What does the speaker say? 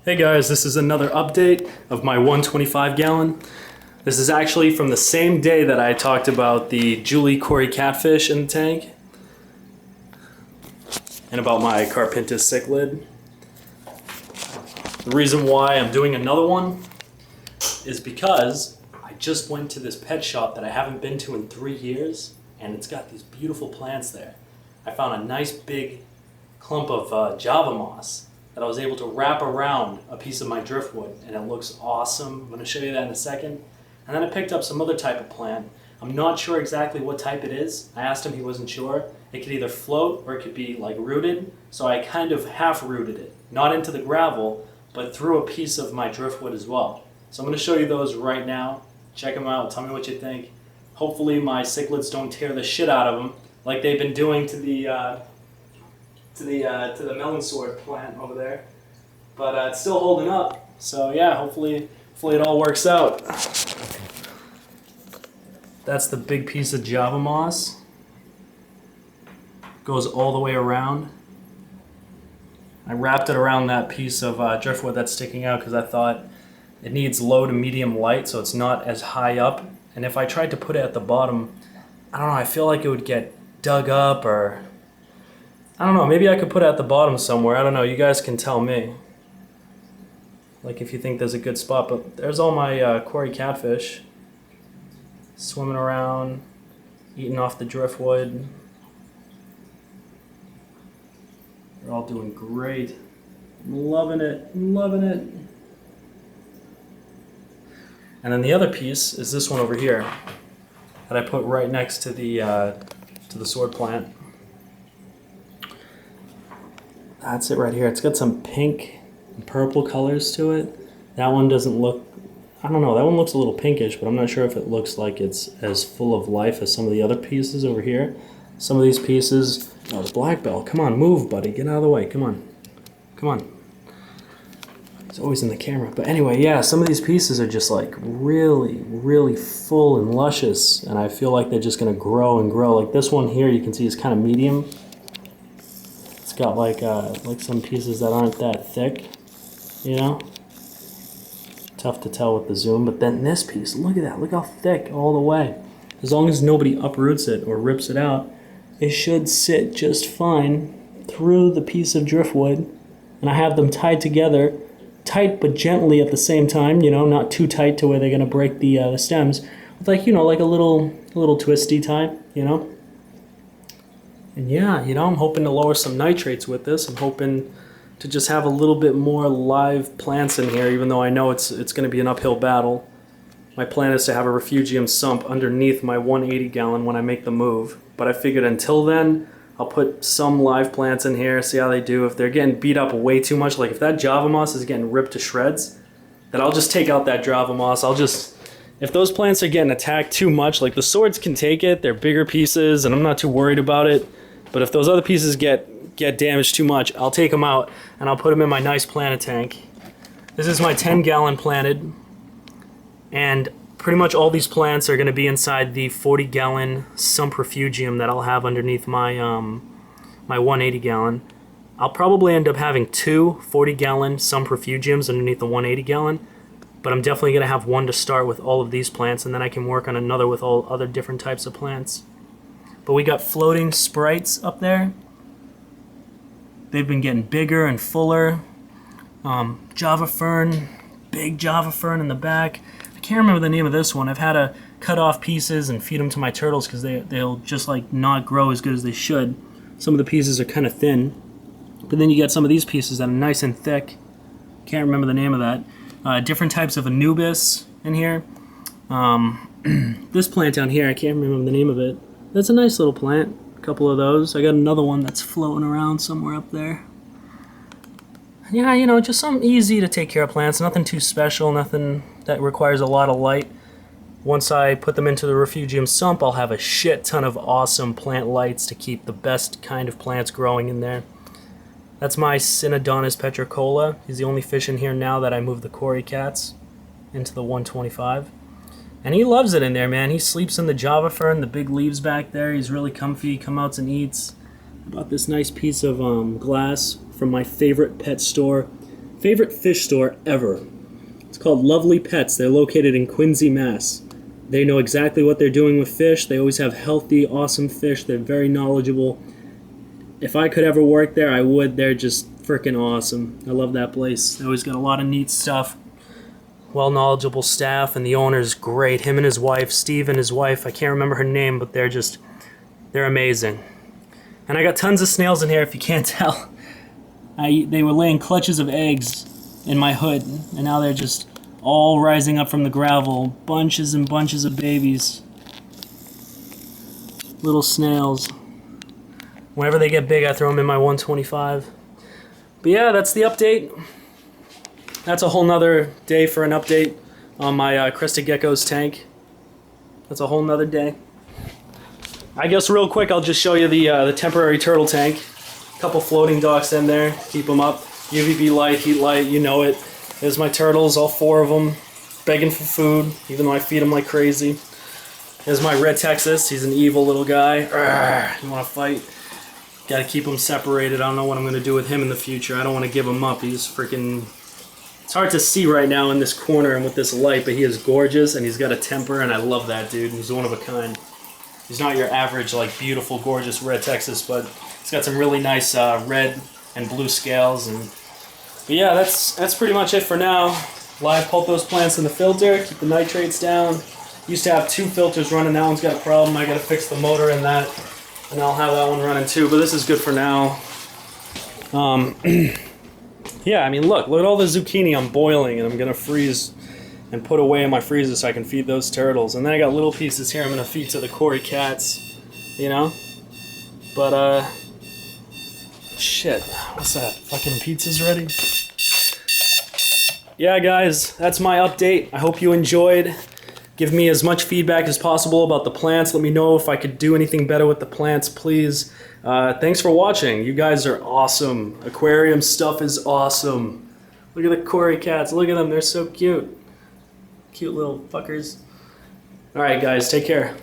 Hey guys, this is another update of my 125 gallon. This is actually from the same day that I talked about the Julie Corey catfish in the tank and about my Carpintis cichlid. The reason why I'm doing another one is because I just went to this pet shop that I haven't been to in 3 years, and it's got these beautiful plants there. I found a nice big clump of Java moss that I was able to wrap around a piece of my driftwood, and it looks awesome. I'm going to show you that in a second. And then I picked up some other type of plant. I'm not sure exactly what type it is. I asked him, he wasn't sure. It could either float or it could be like rooted, so I kind of half rooted it. Not into the gravel, but through a piece of my driftwood as well. So I'm going to show you those right now. Check them out, tell me what you think. Hopefully my cichlids don't tear the shit out of them like they've been doing to the melon sword plant over there, but it's still holding up. So yeah, hopefully it all works out. That's the big piece of Java moss. Goes all the way around. I wrapped it around that piece of driftwood that's sticking out because I thought it needs low to medium light, so it's not as high up. And if I tried to put it at the bottom, I don't know, I feel like it would get dug up, or I don't know, maybe I could put it at the bottom somewhere. I don't know, you guys can tell me. Like if you think there's a good spot, but there's all my Corey catfish. Swimming around, eating off the driftwood. They're all doing great. I'm loving it, loving it. And then the other piece is this one over here that I put right next to the sword plant. That's it right here. It's got some pink and purple colors to it. That one doesn't look, I don't know, that one looks a little pinkish, but I'm not sure if it looks like it's as full of life as some of the other pieces over here. Some of these pieces, oh, the black bell, come on, move, buddy, get out of the way, come on, come on. It's always in the camera. But anyway, yeah, some of these pieces are just like really, really full and luscious, and I feel like they're just gonna grow and grow. Like this one here, you can see is kind of medium. It's got like some pieces that aren't that thick, you know? Tough to tell with the zoom, but then this piece, look at that, look how thick all the way. As long as nobody uproots it or rips it out, it should sit just fine through the piece of driftwood. And I have them tied together, tight but gently at the same time, you know, not too tight to where they're gonna break the stems. With like, you know, like a little twisty tie, you know? And yeah, you know, I'm hoping to lower some nitrates with this. I'm hoping to just have a little bit more live plants in here, even though I know it's going to be an uphill battle. My plan is to have a refugium sump underneath my 180 gallon when I make the move. But I figured until then, I'll put some live plants in here, see how they do. If they're getting beat up way too much, like if that Java moss is getting ripped to shreds, then I'll just take out that Java moss. If those plants are getting attacked too much, like the swords can take it, they're bigger pieces, and I'm not too worried about it. But if those other pieces get damaged too much, I'll take them out and I'll put them in my nice planted tank. This is my 10 gallon planted, and pretty much all these plants are going to be inside the 40 gallon sump refugium that I'll have underneath my my 180 gallon. I'll probably end up having two 40 gallon sump refugiums underneath the 180 gallon, but I'm definitely going to have one to start with all of these plants, and then I can work on another with all other different types of plants. But we got floating sprites up there. They've been getting bigger and fuller. Java fern, big Java fern in the back. I can't remember the name of this one. I've had to cut off pieces and feed them to my turtles because they'll just like not grow as good as they should. Some of the pieces are kind of thin. But then you get some of these pieces that are nice and thick. Can't remember the name of that. Different types of Anubis in here. This plant down here, I can't remember the name of it. That's a nice little plant. A couple of those. I got another one that's floating around somewhere up there. Yeah, you know, just some easy to take care of plants. Nothing too special, nothing that requires a lot of light. Once I put them into the refugium sump, I'll have a shit ton of awesome plant lights to keep the best kind of plants growing in there. That's my Synodontis petricola. He's the only fish in here now that I moved the Corey cats into the 125. And he loves it in there, man. He sleeps in the Java fern, the big leaves back there. He's really comfy, come out and eats. I bought this nice piece of glass from my favorite pet store, favorite fish store ever. It's called Lovely Pets. They're located in Quincy, Mass. They know exactly what they're doing with fish. They always have healthy, awesome fish. They're very knowledgeable. If I could ever work there, I would. They're just freaking awesome. I love that place. They always got a lot of neat stuff. Well knowledgeable staff, and the owner's great. Him and his wife, Steve and his wife, I can't remember her name, but they're amazing. And I got tons of snails in here if you can't tell. They were laying clutches of eggs in my hood, and now they're just all rising up from the gravel. Bunches and bunches of babies. Little snails. Whenever they get big, I throw them in my 125. But yeah, that's the update. That's a whole nother day for an update on my crested geckos tank. That's a whole nother day. I guess real quick, I'll just show you the temporary turtle tank. A couple floating docks in there, keep them up. UVB light, heat light, you know it. There's my turtles, all 4 of them, begging for food, even though I feed them like crazy. There's my red Texas. He's an evil little guy. Arrgh, you want to fight? Got to keep him separated. I don't know what I'm going to do with him in the future. I don't want to give him up. He's freaking... It's hard to see right now in this corner and with this light, but he is gorgeous and he's got a temper, and I love that dude. He's one of a kind. He's not your average, like, beautiful, gorgeous red Texas, but he's got some really nice red and blue scales. But yeah, that's pretty much it for now. Live pulp those plants in the filter, keep the nitrates down. Used to have 2 filters running. That one's got a problem. I got to fix the motor in that, and I'll have that one running too. But this is good for now. Yeah, I mean, look at all the zucchini I'm boiling, and I'm gonna freeze and put away in my freezer so I can feed those turtles. And then I got little pieces here I'm gonna feed to the Cory cats, you know. But shit, what's that? Fucking pizza's ready. Yeah, guys, that's my update. I hope you enjoyed. Give me as much feedback as possible about the plants. Let me know if I could do anything better with the plants, please. Thanks for watching. You guys are awesome. Aquarium stuff is awesome. Look at the Cory cats. Look at them. They're so cute. Cute little fuckers. All right, guys. Take care.